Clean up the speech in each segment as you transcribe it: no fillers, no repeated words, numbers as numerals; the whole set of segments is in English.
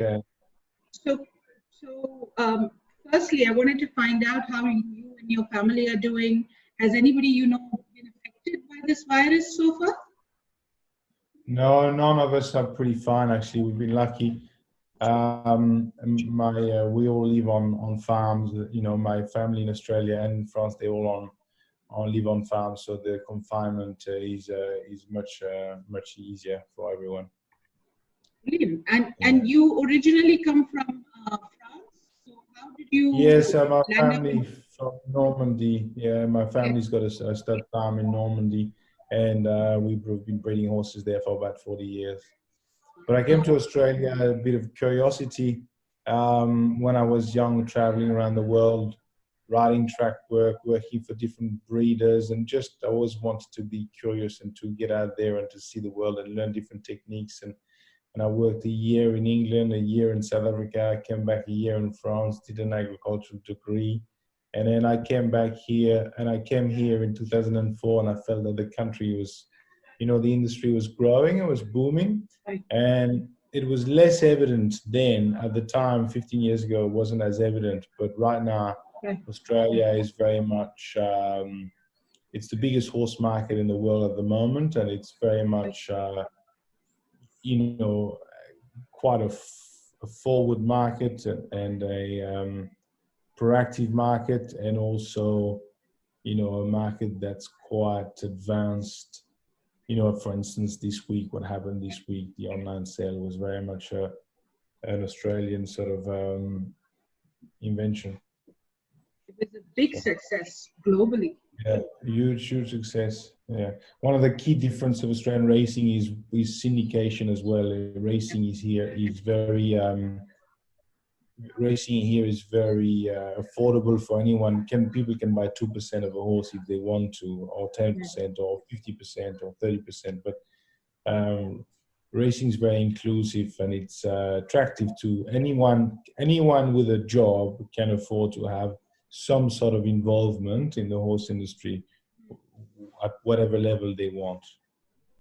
Okay. So, firstly, I wanted to find out how you and your family are doing. Has anybody you know been affected by this virus so far? No, none of us are pretty fine, actually. We've been lucky. We all live on farms. You know, my family in Australia and in France, they all live on farms, so the confinement is much easier for everyone. Brilliant. And you originally come from France, so how did you? Yes, my family from Normandy. Yeah, my family's got a stud farm in Normandy, and we've been breeding horses there for about 40 years. But I came to Australia a bit of curiosity when I was young, traveling around the world, riding track work, working for different breeders, and just I always wanted to be curious and to get out there and to see the world and learn different techniques. And I worked a year in England, a year in South Africa, I came back a year in France, did an agricultural degree. And then I came back here, and I came here in 2004, and I felt that the country was, you know, the industry was growing, it was booming. And it was less evident then. At the time, 15 years ago, it wasn't as evident. But right now, Australia is very much, it's the biggest horse market in the world at the moment. And it's very much, you know, quite a forward market and a proactive market, and also, you know, a market that's quite advanced. You know, for instance, this week, what happened this week, the online sale was very much an Australian sort of invention. It was a big success globally. Yeah, huge success. Yeah, one of the key differences of Australian racing is syndication as well. Racing is very affordable for anyone. People can buy 2% of a horse if they want to, or 10%, or 50%, or 30%. But racing is very inclusive, and it's attractive to anyone. Anyone with a job can afford to have some sort of involvement in the horse industry at whatever level they want.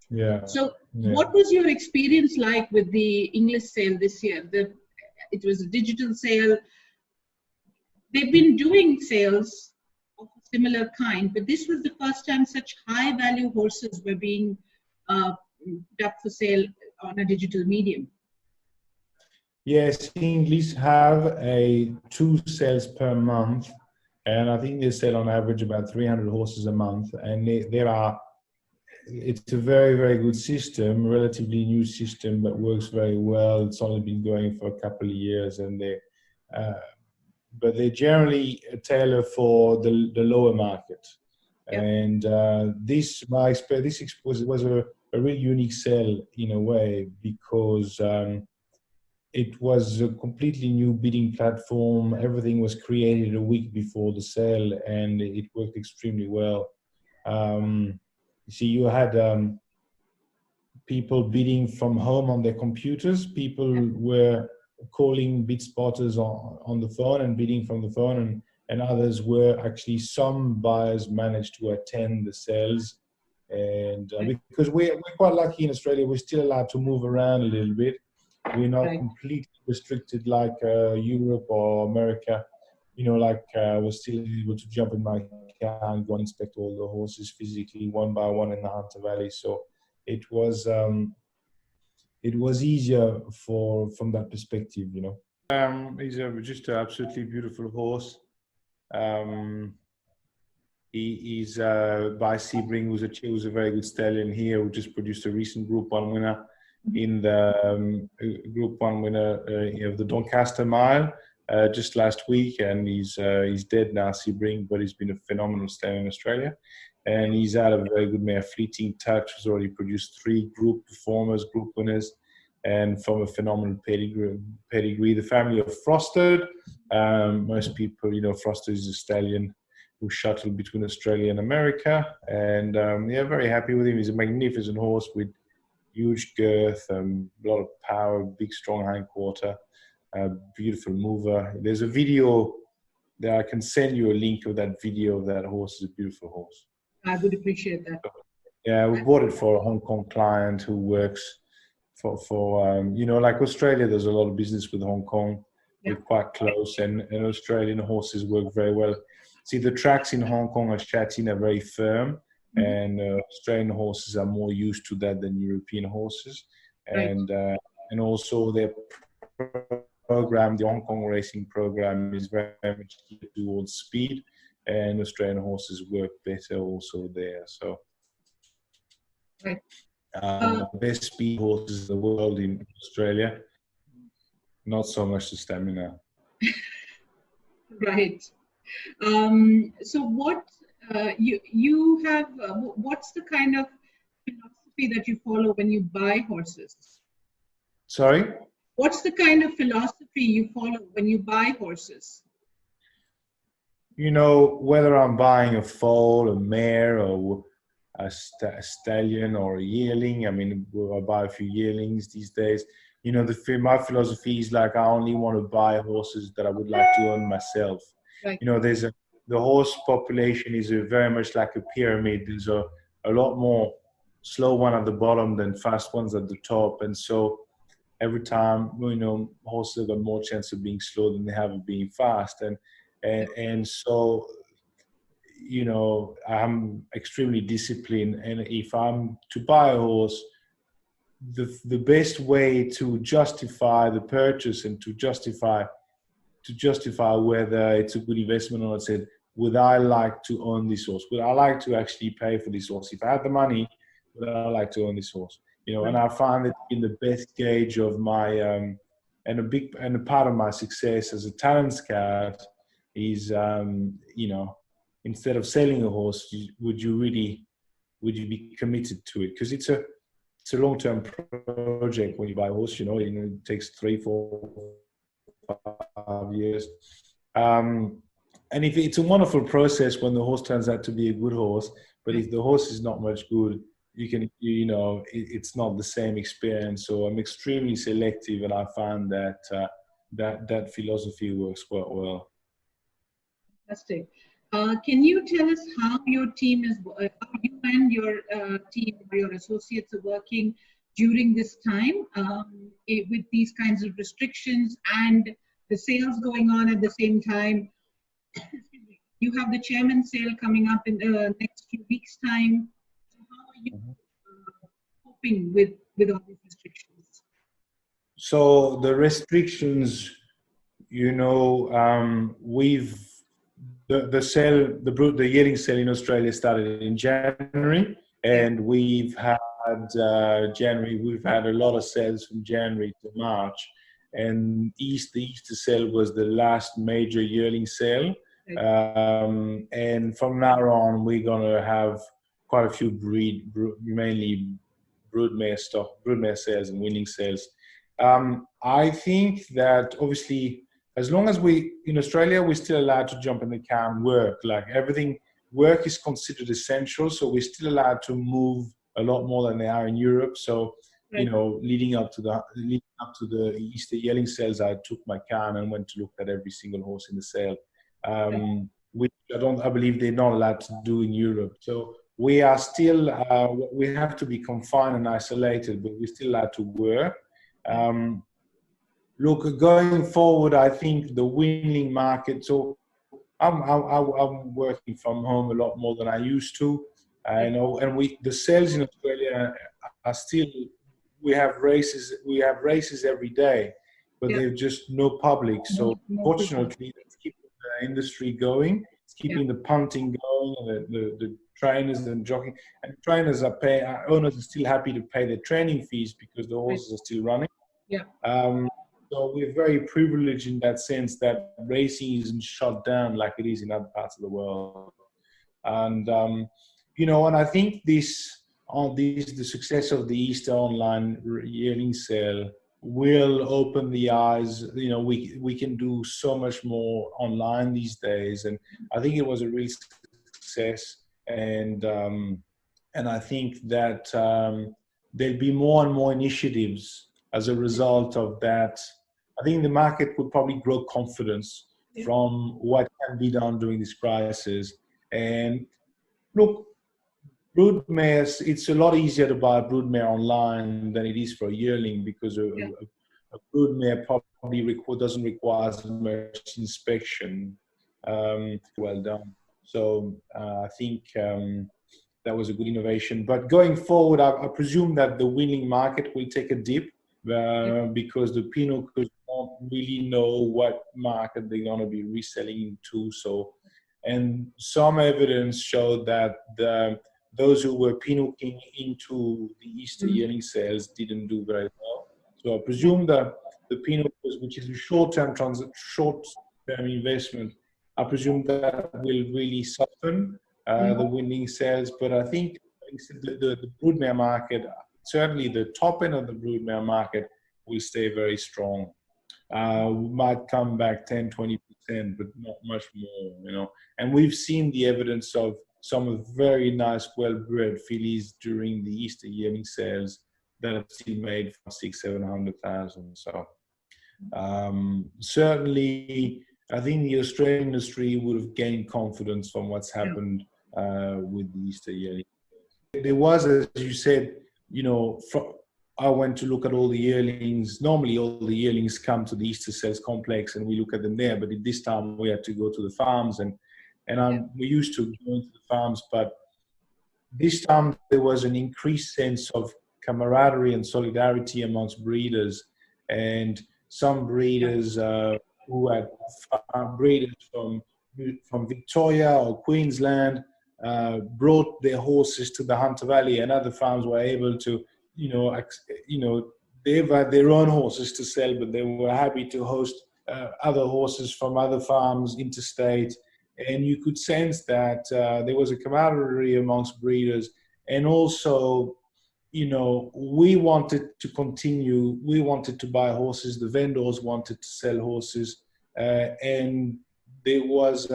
Yeah. So what was your experience like with the English sale this year? It was a digital sale. They've been doing sales of a similar kind, but this was the first time such high value horses were being put up for sale on a digital medium. Yes, English have 2 sales per month, and I think they sell on average about 300 horses a month. And it's a very, very good system, relatively new system, but works very well. It's only been going for a couple of years, and but they generally tailor for the lower market. Yeah. And this was a really unique sale in a way, because it was a completely new bidding platform. Everything was created a week before the sale, and it worked extremely well. You see, you had people bidding from home on their computers. People were calling bid spotters on the phone and bidding from the phone, and others were actually, some buyers managed to attend the sales. And because we're quite lucky in Australia, we're still allowed to move around a little bit. We're not completely restricted like Europe or America. You know, like we're still able to jump in my car and go and inspect all the horses physically, one by one, in the Hunter Valley. So it was easier from that perspective, you know. He's just an absolutely beautiful horse. He's by Sebring, who's a very good stallion here, who just produced a recent Group 1 winner in the Group 1 winner of the Doncaster Mile just last week, and he's dead now, Sebring, but he's been a phenomenal stallion in Australia. And he's had a very good mare, Fleeting Touch, who's already produced 3 group performers, group winners, and from a phenomenal pedigree. The family of Frosted, most people, you know, Frosted is a stallion who shuttled between Australia and America, and yeah, very happy with him. He's a magnificent horse with huge girth, a lot of power, big strong hindquarter, beautiful mover. There's a video that I can send you a link of that video of that horse. It's a beautiful horse. I would appreciate that. Yeah, we bought it for a Hong Kong client who works you know, like Australia, there's a lot of business with Hong Kong. Yeah. We're quite close, and Australian horses work very well. See, the tracks in Hong Kong and Shenzhen are very firm, and Australian horses are more used to that than European horses. And and also their program, the Hong Kong racing program, is very much geared towards speed, and Australian horses work better also there. So the best speed horses in the world in Australia, not so much the stamina. Right. So what you have, what's the kind of philosophy that you follow when you buy horses? Sorry? What's the kind of philosophy you follow when you buy horses? You know, whether I'm buying a foal, a mare, or a stallion or a yearling. I mean, I buy a few yearlings these days. You know, my philosophy is like, I only want to buy horses that I would like to own myself. Right. You know, the horse population is very much like a pyramid. There's a lot more slow one at the bottom than fast ones at the top. And so every time, you know, horses have got more chance of being slow than they have of being fast. And so, you know, I'm extremely disciplined. And if I'm to buy a horse, the best way to justify the purchase and to justify whether it's a good investment or not, said, would I like to own this horse? Would I like to actually pay for this horse? If I had the money, would I like to own this horse? You know, and I find that in the best gauge of my and a part of my success as a talent scout is you know, instead of selling a horse, would you be committed to it? Because it's a long-term project when you buy a horse. You know, it takes 3, 4, 5 years. And if it's a wonderful process when the horse turns out to be a good horse, but if the horse is not much good, you know, it's not the same experience. So I'm extremely selective, and I find that that philosophy works quite well. Fantastic. Can you tell us how your team is, how you and your team or your associates are working during this time with these kinds of restrictions and the sales going on at the same time? You have the chairman's sale coming up in the next few weeks' time. So how are you coping with all these restrictions? So the restrictions, you know, the yearling sale in Australia started in January, and we've had we've had a lot of sales from January to March, and the Easter sale was the last major yearling sale. And from now on, we're gonna have quite a few mainly broodmare sales and weaning sales. I think that obviously, as long as in Australia, we're still allowed to jump in the car and work. Like work is considered essential, so we're still allowed to move a lot more than they are in Europe. So, you know, leading up to the Easter yearling sales, I took my car and went to look at every single horse in the sale, which I believe they're not allowed to do in Europe. So we are still, we have to be confined and isolated, but we're still allowed to work. Look, going forward, I think the weaning market. So I'm working from home a lot more than I used to. I know, and the sales in Australia are still. We have races every day, but there's just no public. So fortunately, it's keeping the industry going. It's keeping the punting going, and the trainers and jockeying. And trainers owners are still happy to pay their training fees because the horses are still running. So we're very privileged in that sense that racing isn't shut down like it is in other parts of the world. And, you know, and I think the success of the Easter online yearling sale will open the eyes. You know, we can do so much more online these days. And I think it was a real success. And I think that there'll be more and more initiatives as a result of that. I think the market would probably grow confidence from what can be done during this crisis. And look, broodmares, it's a lot easier to buy a broodmare online than it is for a yearling, because a broodmare probably doesn't require as much inspection. Well done. So I think that was a good innovation. But going forward, I presume that the weaning market will take a dip because the Pinot Cougars don't really know what market they're going to be reselling into. So, and some evidence showed that those who were Pinoting into the Easter yearling sales didn't do very well. So I presume that the Pinot, which is a short-term investment, I presume that will really soften the winning sales. But I think the broodmare market, certainly the top end of the broodmare market, will stay very strong. Might come back 10, 20%, but not much more, you know. And we've seen the evidence of some very nice, well-bred fillies during the Easter yearling sales that have still made 600,000-700,000. So certainly, I think the Australian industry would have gained confidence from what's happened with the Easter yearling. There was, as you said, you know, I went to look at all the yearlings. Normally, all the yearlings come to the Easter sales complex, and we look at them there. But this time, we had to go to the farms, and we used to go into the farms, but this time there was an increased sense of camaraderie and solidarity amongst breeders, and some breeders who had breeders from Victoria or Queensland brought their horses to the Hunter Valley, and other farms were able to, they've had their own horses to sell, but they were happy to host other horses from other farms interstate. And you could sense that there was a camaraderie amongst breeders. And also, you know, we wanted to continue. We wanted to buy horses. The vendors wanted to sell horses. And there was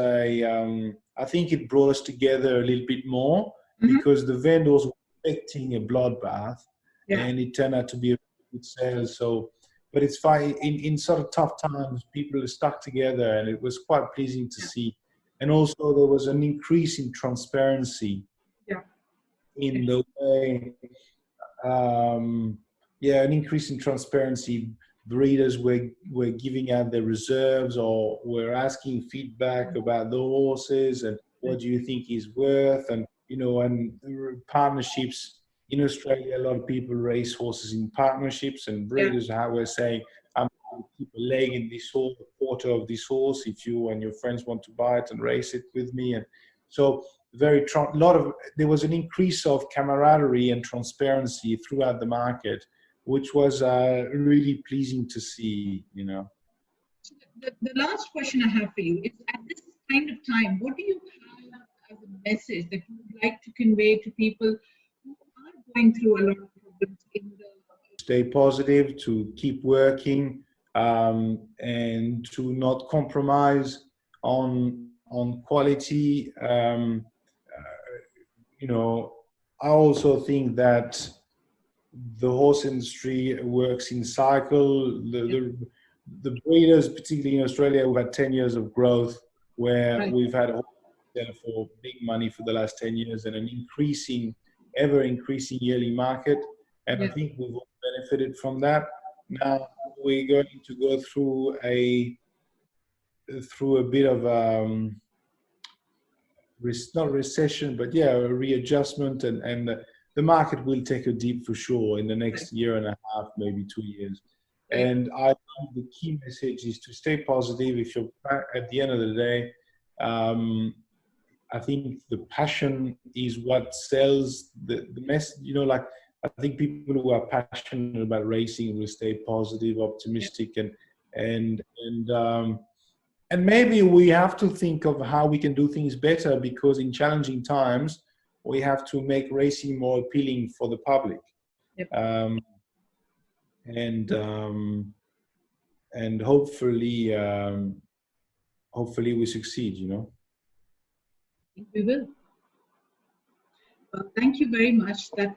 I think it brought us together a little bit more because the vendors were expecting a bloodbath. And it turned out to be a good sale. So, but it's fine. In sort of tough times, people are stuck together, and it was quite pleasing to see. And also, there was an increase in transparency in the way, an increase in transparency. Breeders were giving out their reserves, or were asking feedback about the horses and what do you think he's worth, and you know, and partnerships. In Australia, a lot of people race horses in partnerships, and breeders were saying, I'm going to keep a leg in this horse, a quarter of this horse, if you and your friends want to buy it and race it with me. And so there was an increase of camaraderie and transparency throughout the market, which was really pleasing to see, you know. The last question I have for you is, at this kind of time, what do you have as a message that you would like to convey to people who are going through a lot of problems in the... Stay positive, to keep working, and to not compromise on quality. You know, I also think that the horse industry works in cycle. The breeders, particularly in Australia, we've had 10 years of growth, where we've had a horse for big money for the last 10 years, and an ever increasing yearly market. And I think we've all benefited from that. Now we're going to go through a bit of not recession, but a readjustment, and the market will take a dip for sure in the next year and a half, maybe 2 years. And I think the key message is to stay positive. If you're at the end of the day, I think the passion is what sells the message. You know, like, I think people who are passionate about racing will stay positive, optimistic, and maybe we have to think of how we can do things better, because in challenging times, we have to make racing more appealing for the public. And hopefully we succeed, you know. We will. Well, thank you very much. That